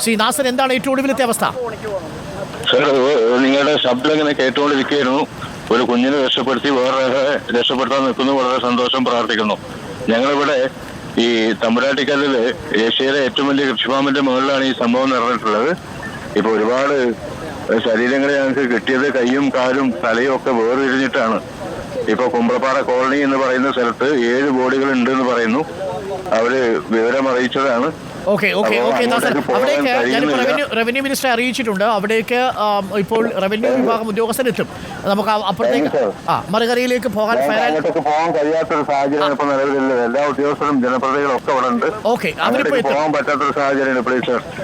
ശ്രീ നാസർ, എന്താണ് ഏറ്റവും ഒടുവിലത്തെ അവസ്ഥ? സാർ, നിങ്ങളുടെ ശബ്ദം ഇങ്ങനെ കേട്ടുകൊണ്ടിരിക്കുകയായിരുന്നു. ഒരു കുഞ്ഞിനെ രക്ഷപ്പെടുത്തി വേറെ രക്ഷപ്പെടുത്താൻ നിൽക്കുന്നു. വളരെ സന്തോഷം, പ്രാർത്ഥിക്കുന്നു. ഞങ്ങളിവിടെ ഈ തമ്പുരാട്ടിക്കല്ലില് ഏഷ്യയിലെ ഏറ്റവും വലിയ കൃഷിഫാമിന്റെ മുകളിലാണ് ഈ സംഭവം നടന്നിട്ടുള്ളത്. ഇപ്പൊ ഒരുപാട് ശരീരങ്ങളെ ഞങ്ങൾക്ക് കിട്ടിയത് കൈയും കാലും തലയും ഒക്കെ വേർതിരിഞ്ഞിട്ടാണ്. ഇപ്പൊ കുമ്പളപ്പാറ കോളനി എന്ന് പറയുന്ന സ്ഥലത്ത് 7 ബോഡികൾ ഉണ്ട് എന്ന് പറയുന്നു. അവര് വിവരം അറിയിച്ചതാണ്. ഓക്കെ നാസർ, അവിടേക്ക് ഞാനിപ്പോൾ റവന്യൂ മിനിസ്റ്ററെ അറിയിച്ചിട്ടുണ്ട്. അവിടേക്ക് ഇപ്പോൾ റവന്യൂ വിഭാഗം ഉദ്യോഗസ്ഥരെത്തും. നമുക്ക് അപ്പുറത്തേക്ക് മറുകരയിലേക്ക് പോകാൻ കഴിയാത്തൊരു സാഹചര്യം ഇപ്പൊ നിലവിലില്ല. എല്ലാ ഉദ്യോഗസ്ഥരും ജനപ്രതിനിധികളും ഒക്കെ അവിടെ ഉണ്ട്. പോകാൻ പറ്റാത്തൊരു സാഹചര്യം.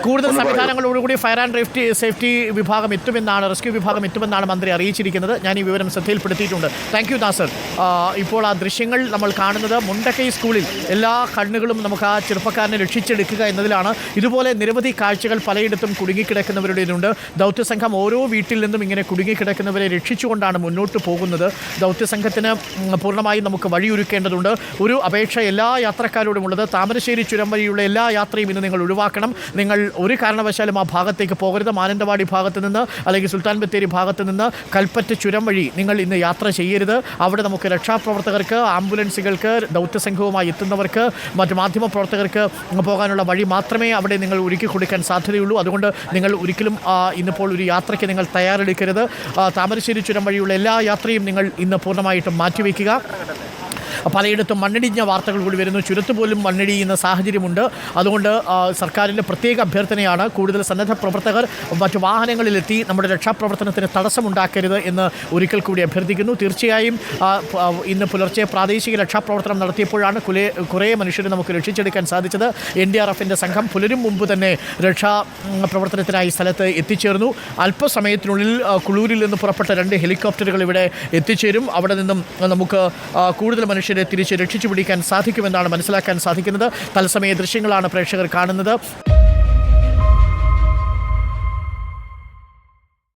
കൂടുതൽ സംവിധാനങ്ങളോടുകൂടി ഫയർ ആൻഡ് സേഫ്റ്റി വിഭാഗം എത്തുമെന്നാണ്, റെസ്ക്യൂ വിഭാഗം എത്തുമെന്നാണ് മന്ത്രി അറിയിച്ചിരിക്കുന്നത്. ഞാൻ ഈ വിവരം ശ്രദ്ധയിൽപ്പെടുത്തിയിട്ടുണ്ട്. Thank you Nasar. ഇപ്പോൾ ആ ദൃശ്യങ്ങൾ നമ്മൾ കാണുന്നത് മുണ്ടക്കൈ സ്കൂളിൽ എല്ലാ കണ്ണുകളും നമുക്ക് ആ ചെറുപ്പക്കാരനെ രക്ഷിച്ചെടുക്കുക എന്നതിലാണ്. ഇതുപോലെ നിരവധി കാഴ്ചകൾ പലയിടത്തും കുടുങ്ങിക്കിടക്കുന്നവരുടേതുണ്ട്. ദൗത്യസംഘം ഓരോ വീട്ടിൽ നിന്നും ഇങ്ങനെ കുടുങ്ങിക്കിടക്കുന്നവരെ രക്ഷിച്ചുകൊണ്ടാണ് മുന്നോട്ട് പോകുന്നത്. ദൗത്യസംഘത്തിന് പൂർണ്ണമായും നമുക്ക് വഴിയൊരുക്കേണ്ടതുണ്ട്. ഒരു അപേക്ഷ എല്ലാ യാത്രക്കാരോടുമുള്ളത്, താമരശ്ശേരി ചുരം വഴിയുള്ള എല്ലാ യാത്രയും ഇന്ന് നിങ്ങൾ ഒഴിവാക്കണം. നിങ്ങൾ ഒരു കാരണവശാലും ആ ഭാഗത്തേക്ക് പോകരുത്. മാനന്തവാടി ഭാഗത്ത് നിന്ന് അല്ലെങ്കിൽ സുൽത്താൻ ബത്തേരി ഭാഗത്ത് നിന്ന് കൽപ്പറ്റ ചുരം വഴി നിങ്ങൾ ഇന്ന് യാത്ര ചെയ്യരുത്. അവിടെ നമുക്ക് രക്ഷാപ്രവർത്തകർക്ക്, ആംബുലൻസുകൾക്ക്, ദൗത്യസംഘവുമായി എത്തുന്നവർക്ക്, മറ്റ് മാധ്യമപ്രവർത്തകർക്ക് പോകാനുള്ള വഴി മാത്രമേ അവിടെ നിങ്ങൾ ഒരുക്കി കൊടുക്കാൻ സാധ്യതയുള്ളൂ. അതുകൊണ്ട് നിങ്ങൾ ഒരിക്കലും ഇന്നിപ്പോൾ ഒരു യാത്രയ്ക്ക് നിങ്ങൾ തയ്യാറെടുക്കരുത്. താമരശ്ശേരി ചുരം വഴിയുള്ള എല്ലാ യാത്രയും നിങ്ങൾ ഇന്ന് പൂർണ്ണമായിട്ടും മാറ്റിവെക്കുക. പലയിടത്തും മണ്ണിടിഞ്ഞ വാർത്തകൾ കൂടി വരുന്നു. ചുരത്ത് പോലും മണ്ണിടിയുന്ന സാഹചര്യമുണ്ട്. അതുകൊണ്ട് സർക്കാരിൻ്റെ പ്രത്യേക അഭ്യർത്ഥനയാണ് കൂടുതൽ സന്നദ്ധ പ്രവർത്തകർ മറ്റു വാഹനങ്ങളിലെത്തി നമ്മുടെ രക്ഷാപ്രവർത്തനത്തിന് തടസ്സമുണ്ടാക്കരുത് എന്ന് ഒരിക്കൽ കൂടി അഭ്യർത്ഥിക്കുന്നു. തീർച്ചയായും ഇന്ന് പുലർച്ചെ പ്രാദേശിക രക്ഷാപ്രവർത്തനം നടത്തിയപ്പോഴാണ് കുറേ മനുഷ്യരെ നമുക്ക് രക്ഷിച്ചെടുക്കാൻ സാധിച്ചത്. NDRFിൻ്റെ സംഘം പുലരും മുമ്പ് തന്നെ രക്ഷാ പ്രവർത്തനത്തിനായി സ്ഥലത്ത് എത്തിച്ചേർന്നു. അല്പസമയത്തിനുള്ളിൽ കുളൂരിൽ നിന്ന് പുറപ്പെട്ട 2 ഹെലികോപ്റ്ററുകൾ ഇവിടെ എത്തിച്ചേരും. അവിടെ നിന്നും നമുക്ക് കൂടുതൽ മനുഷ്യരെ തിരിച്ച് രക്ഷിച്ചു പിടിക്കാൻ സാധിക്കുമെന്നാണ് മനസ്സിലാക്കാൻ സാധിക്കുന്നത്. തത്സമയ ദൃശ്യങ്ങളാണ് പ്രേക്ഷകർ കാണുന്നത്.